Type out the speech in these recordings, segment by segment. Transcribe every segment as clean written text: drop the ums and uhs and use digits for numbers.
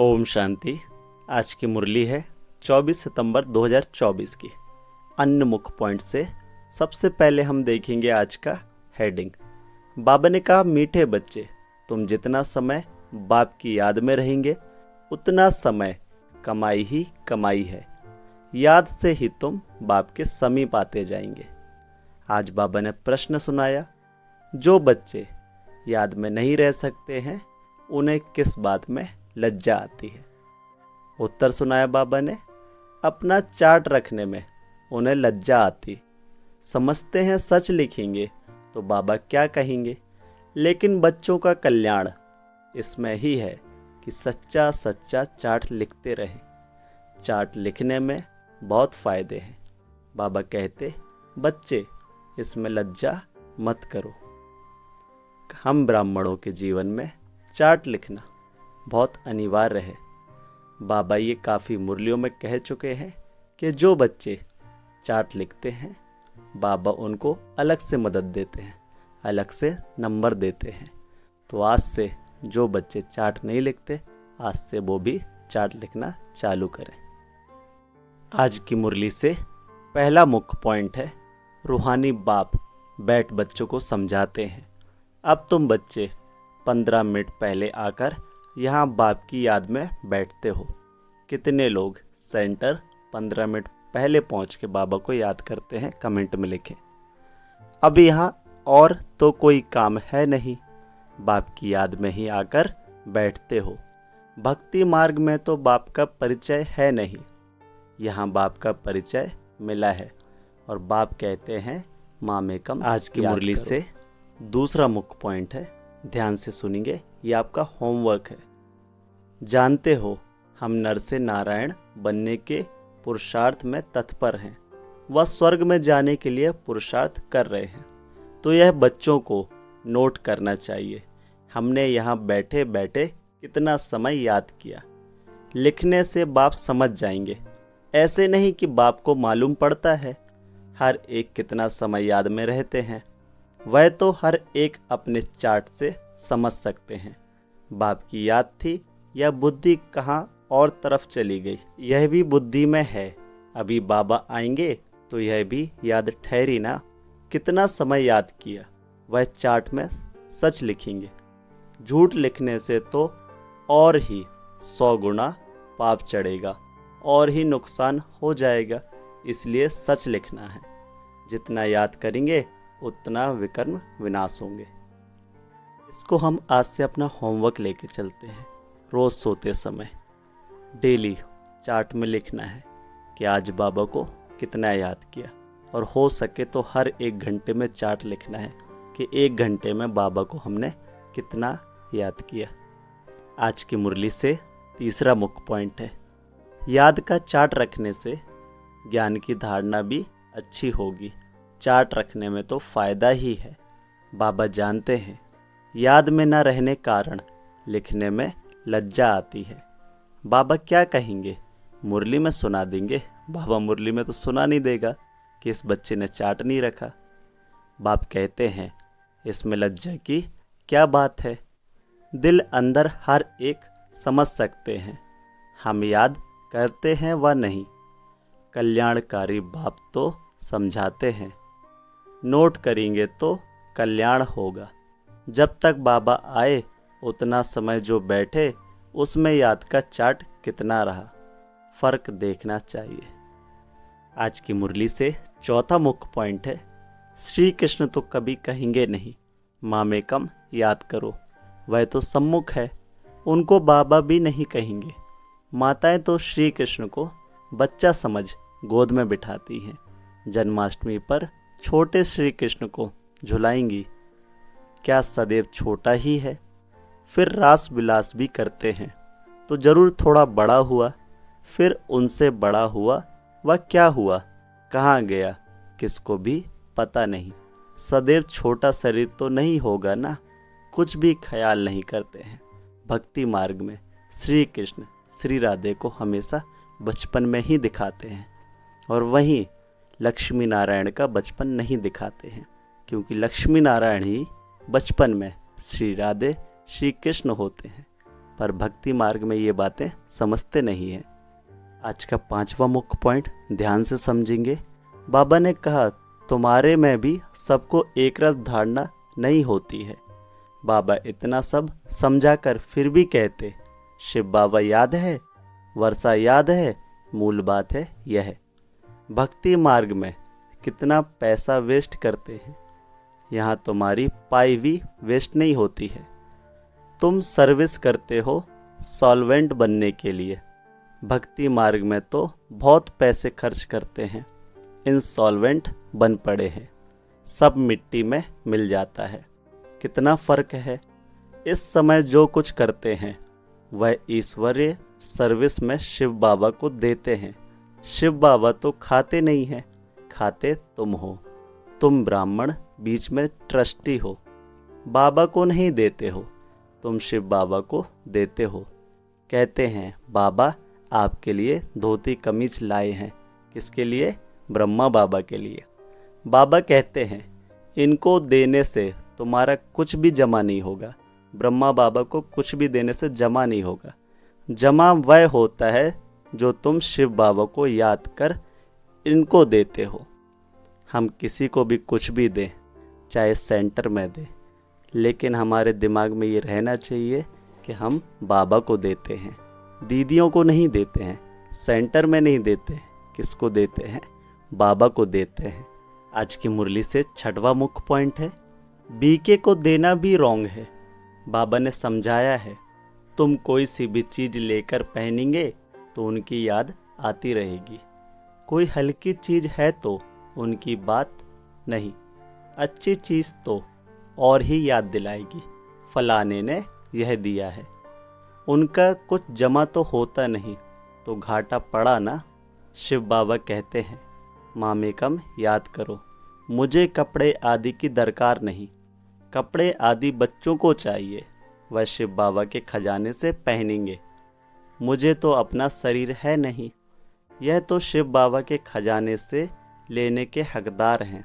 ओम शांति। आज की मुरली है 24 सितंबर 2024 की। अन्य मुख्य पॉइंट से सबसे पहले हम देखेंगे आज का हेडिंग। बाबा ने कहा, मीठे बच्चे, तुम जितना समय बाप की याद में रहेंगे उतना समय कमाई ही कमाई है। याद से ही तुम बाप के समीप आते जाएंगे। आज बाबा ने प्रश्न सुनाया, जो बच्चे याद में नहीं रह सकते हैं उन्हें किस बात में लज्जा आती है। उत्तर सुनाया बाबा ने, अपना चार्ट रखने में उन्हें लज्जा आती। समझते हैं सच लिखेंगे तो बाबा क्या कहेंगे, लेकिन बच्चों का कल्याण इसमें ही है कि सच्चा सच्चा चार्ट लिखते रहें। चार्ट लिखने में बहुत फ़ायदे हैं। बाबा कहते, बच्चे इसमें लज्जा मत करो। हम ब्राह्मणों के जीवन में चार्ट लिखना बहुत अनिवार्य है। बाबा ये काफ़ी मुरलियों में कह चुके हैं कि जो बच्चे चार्ट लिखते हैं बाबा उनको अलग से मदद देते हैं, अलग से नंबर देते हैं। तो आज से जो बच्चे चार्ट नहीं लिखते, आज से वो भी चार्ट लिखना चालू करें। आज की मुरली से पहला मुख्य पॉइंट है, रूहानी बाप बैठ बच्चों को समझाते हैं। अब तुम बच्चे 15 मिनट पहले आकर यहाँ बाप की याद में बैठते हो। कितने लोग सेंटर 15 मिनट पहले पहुँच के बाबा को याद करते हैं, कमेंट में लिखें। अब यहाँ और तो कोई काम है नहीं, बाप की याद में ही आकर बैठते हो। भक्ति मार्ग में तो बाप का परिचय है नहीं, यहाँ बाप का परिचय मिला है और बाप कहते हैं माँ में कम। आज की मुरली से दूसरा मुख्य पॉइंट है, ध्यान से सुनिए, ये आपका होमवर्क है। जानते हो हम नर से नारायण बनने के पुरुषार्थ में तत्पर हैं, वह स्वर्ग में जाने के लिए पुरुषार्थ कर रहे हैं। तो यह बच्चों को नोट करना चाहिए। हमने यहाँ बैठे बैठे कितना समय याद किया। लिखने से बाप समझ जाएंगे। ऐसे नहीं कि बाप को मालूम पड़ता है हर एक कितना समय याद में रहते हैं, वह तो हर एक अपने चार्ट से समझ सकते हैं बाप की याद थी या बुद्धि कहाँ और तरफ चली गई। यह भी बुद्धि में है। अभी बाबा आएंगे तो यह भी याद ठहरी ना, कितना समय याद किया। वह चार्ट में सच लिखेंगे। झूठ लिखने से तो और ही 100 गुना पाप चढ़ेगा और ही नुकसान हो जाएगा। इसलिए सच लिखना है। जितना याद करेंगे उतना विकर्म विनाश होंगे। इसको हम आज से अपना होमवर्क लेके चलते हैं। रोज़ सोते समय डेली चार्ट में लिखना है कि आज बाबा को कितना याद किया, और हो सके तो हर एक घंटे में चार्ट लिखना है कि 1 घंटे में बाबा को हमने कितना याद किया। आज की मुरली से तीसरा मुख्य पॉइंट है, याद का चार्ट रखने से ज्ञान की धारणा भी अच्छी होगी। चार्ट रखने में तो फ़ायदा ही है। बाबा जानते हैं याद में न रहने कारण लिखने में लज्जा आती है। बाबा क्या कहेंगे मुरली में सुना देंगे। बाबा मुरली में तो सुना नहीं देगा कि इस बच्चे ने चार्ट नहीं रखा। बाप कहते हैं इसमें लज्जा की क्या बात है, दिल अंदर हर एक समझ सकते हैं, हम याद करते हैं व नहीं। कल्याणकारी बाप तो समझाते हैं, नोट करेंगे तो कल्याण होगा। जब तक बाबा आए उतना समय जो बैठे उसमें याद का चार्ट कितना रहा, फ़र्क देखना चाहिए। आज की मुरली से चौथा मुख्य पॉइंट है, श्री कृष्ण तो कभी कहेंगे नहीं माँ में कम याद करो, वह तो सम्मुख है, उनको बाबा भी नहीं कहेंगे। माताएं तो श्री कृष्ण को बच्चा समझ गोद में बिठाती हैं। जन्माष्टमी पर छोटे श्री कृष्ण को झुलाएंगी। क्या सदैव छोटा ही है? फिर रास विलास भी करते हैं तो जरूर थोड़ा बड़ा हुआ, फिर उनसे बड़ा हुआ, वह क्या हुआ, कहाँ गया, किसको भी पता नहीं। सदैव छोटा शरीर तो नहीं होगा ना। कुछ भी ख्याल नहीं करते हैं। भक्ति मार्ग में श्री कृष्ण श्री राधे को हमेशा बचपन में ही दिखाते हैं, और वहीं लक्ष्मी नारायण का बचपन नहीं दिखाते हैं, क्योंकि लक्ष्मी नारायण ही बचपन में श्री राधे श्री कृष्ण होते हैं। पर भक्ति मार्ग में ये बातें समझते नहीं हैं। आज का 5वां मुख्य पॉइंट ध्यान से समझेंगे। बाबा ने कहा तुम्हारे में भी सबको एक रस धारणा नहीं होती है। बाबा इतना सब समझा कर फिर भी कहते शिव बाबा याद है, वर्षा याद है, मूल बात है यह। भक्ति मार्ग में कितना पैसा वेस्ट करते हैं, यहाँ तुम्हारी पाई भी वेस्ट नहीं होती है। तुम सर्विस करते हो सॉल्वेंट बनने के लिए, भक्ति मार्ग में तो बहुत पैसे खर्च करते हैं, इंसॉल्वेंट बन पड़े हैं, सब मिट्टी में मिल जाता है। कितना फर्क है। इस समय जो कुछ करते हैं वह ईश्वरीय सर्विस में शिव बाबा को देते हैं। शिव बाबा तो खाते नहीं हैं, खाते तुम हो। तुम ब्राह्मण बीच में ट्रस्टी हो, बाबा को नहीं देते हो, तुम शिव बाबा को देते हो। कहते हैं बाबा आपके लिए धोती कमीज लाए हैं, किसके लिए? ब्रह्मा बाबा के लिए। बाबा कहते हैं इनको देने से तुम्हारा कुछ भी जमा नहीं होगा, ब्रह्मा बाबा को कुछ भी देने से जमा नहीं होगा। जमा वह होता है जो तुम शिव बाबा को याद कर इनको देते हो। हम किसी को भी कुछ भी दें, चाहे सेंटर में दें, लेकिन हमारे दिमाग में ये रहना चाहिए कि हम बाबा को देते हैं, दीदियों को नहीं देते हैं, सेंटर में नहीं देते हैं। किसको देते हैं? बाबा को देते हैं। आज की मुरली से 6वां मुख्य पॉइंट है बीके को देना भी रॉन्ग है। बाबा ने समझाया है तुम कोई सी भी चीज़ लेकर पहनेंगे तो उनकी याद आती रहेगी। कोई हल्की चीज़ है तो उनकी बात नहीं, अच्छी चीज़ तो और ही याद दिलाएगी, फलाने ने यह दिया है। उनका कुछ जमा तो होता नहीं तो घाटा पड़ा ना। शिव बाबा कहते हैं मामेकम याद करो, मुझे कपड़े आदि की दरकार नहीं, कपड़े आदि बच्चों को चाहिए, वह शिव बाबा के खजाने से पहनेंगे। मुझे तो अपना शरीर है नहीं, यह तो शिव बाबा के खजाने से लेने के हकदार हैं,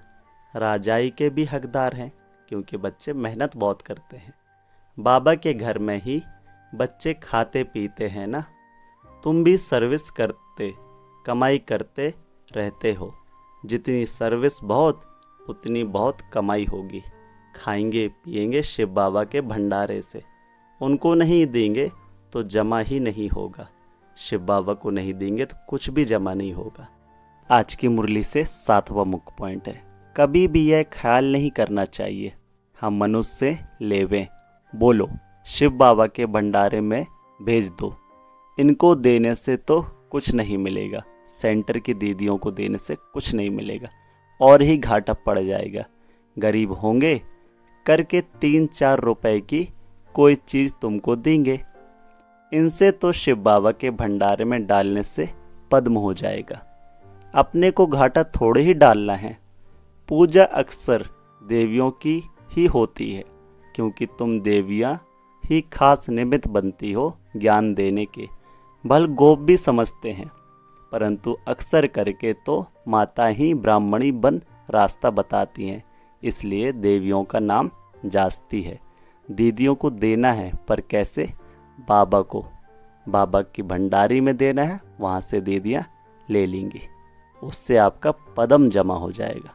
राजाई के भी हकदार हैं, क्योंकि बच्चे मेहनत बहुत करते हैं। बाबा के घर में ही बच्चे खाते पीते हैं ना। तुम भी सर्विस करते कमाई करते रहते हो, जितनी सर्विस बहुत उतनी बहुत कमाई होगी। खाएंगे पिएंगे शिव बाबा के भंडारे से, उनको नहीं देंगे तो जमा ही नहीं होगा, शिव बाबा को नहीं देंगे तो कुछ भी जमा नहीं होगा। आज की मुरली से 7वां मुख्य पॉइंट है कभी भी यह ख्याल नहीं करना चाहिए हम मनुष्य से लेवें। बोलो शिव बाबा के भंडारे में भेज दो, इनको देने से तो कुछ नहीं मिलेगा, सेंटर की दीदियों को देने से कुछ नहीं मिलेगा और ही घाटा पड़ जाएगा। गरीब होंगे करके 3-4 रुपए की कोई चीज़ तुमको देंगे, इनसे तो शिव बाबा के भंडारे में डालने से पद्म हो जाएगा। अपने को घाटा थोड़े ही डालना है। पूजा अक्सर देवियों की ही होती है, क्योंकि तुम देवियाँ ही खास निमित्त बनती हो ज्ञान देने के। भल गोप भी समझते हैं, परंतु अक्सर करके तो माता ही ब्राह्मणी बन रास्ता बताती हैं, इसलिए देवियों का नाम जास्ती है। दीदियों को देना है पर कैसे? बाबा को, बाबा की भंडारी में देना है, वहाँ से दीदियाँ ले लेंगी, उससे आपका पदम जमा हो जाएगा।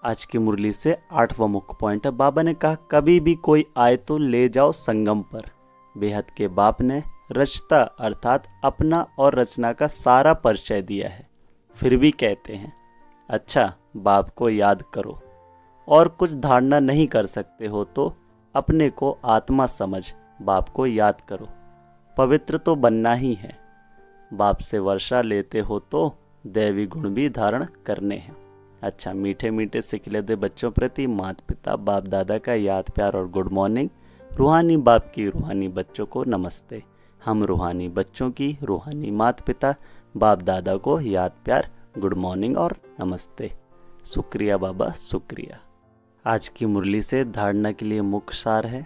आज की मुरली से 8वां मुख्य पॉइंट है बाबा ने कहा कभी भी कोई आए तो ले जाओ संगम पर। बेहद के बाप ने रचता अर्थात अपना और रचना का सारा परिचय दिया है, फिर भी कहते हैं अच्छा बाप को याद करो, और कुछ धारणा नहीं कर सकते हो तो अपने को आत्मा समझ बाप को याद करो। पवित्र तो बनना ही है, बाप से वर्षा लेते हो तो दैवी गुण भी धारण करने हैं। अच्छा मीठे मीठे से खिले बच्चों प्रति माता पिता बाप दादा का याद प्यार और गुड मॉर्निंग। रूहानी बाप की रूहानी बच्चों को नमस्ते। हम रूहानी बच्चों की रूहानी माता पिता बाप दादा को याद प्यार गुड मॉर्निंग और नमस्ते। शुक्रिया बाबा शुक्रिया। आज की मुरली से धारणा के लिए मुख्य सार है।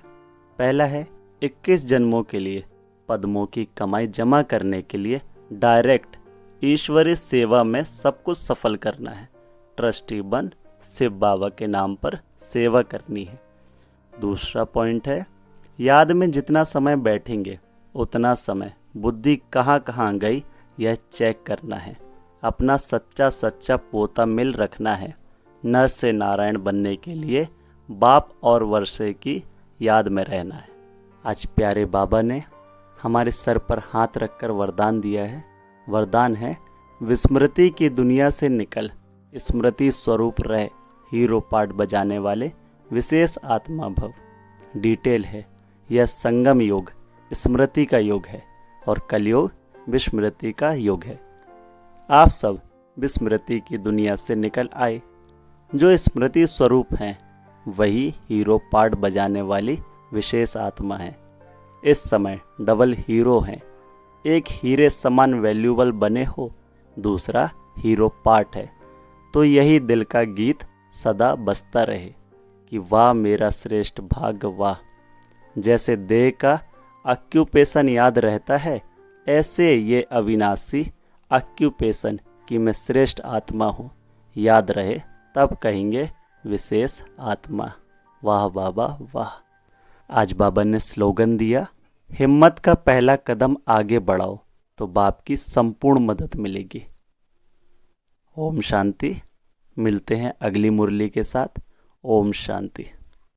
पहला है 21 जन्मों के लिए पद्मों की कमाई जमा करने के लिए डायरेक्ट ईश्वरीय सेवा में सब कुछ सफल करना है। ट्रस्टी बन शिव बाबा के नाम पर सेवा करनी है। दूसरा पॉइंट है याद में जितना समय बैठेंगे उतना समय बुद्धि कहाँ कहाँ गई यह चेक करना है। अपना सच्चा सच्चा पोता मिल रखना है। नर से नारायण बनने के लिए बाप और वर्षे की याद में रहना है। आज प्यारे बाबा ने हमारे सर पर हाथ रखकर वरदान दिया है। वरदान है, विस्मृति की दुनिया से निकल, स्मृति स्वरूप रह, हीरो पार्ट बजाने वाले विशेष आत्मा भव। डिटेल है, यह संगम योग स्मृति का योग है और कलयुग विस्मृति का योग है। आप सब विस्मृति की दुनिया से निकल आए। जो स्मृति स्वरूप हैं वही हीरो पार्ट बजाने वाली विशेष आत्मा है। इस समय डबल हीरो हैं। एक हीरे समान वैल्यूबल बने हो, दूसरा हीरो पार्ट है। तो यही दिल का गीत सदा बजता रहे कि वाह मेरा श्रेष्ठ भाग्य वाह। जैसे देह का ऑक्यूपेशन याद रहता है, ऐसे ये अविनाशी ऑक्यूपेशन कि मैं श्रेष्ठ आत्मा हूँ याद रहे, तब कहेंगे विशेष आत्मा। वाह बाबा वाह। आज बाबा ने स्लोगन दिया, हिम्मत का पहला कदम आगे बढ़ाओ तो बाप की संपूर्ण मदद मिलेगी। ओम शांति। मिलते हैं अगली मुरली के साथ। ओम शांति।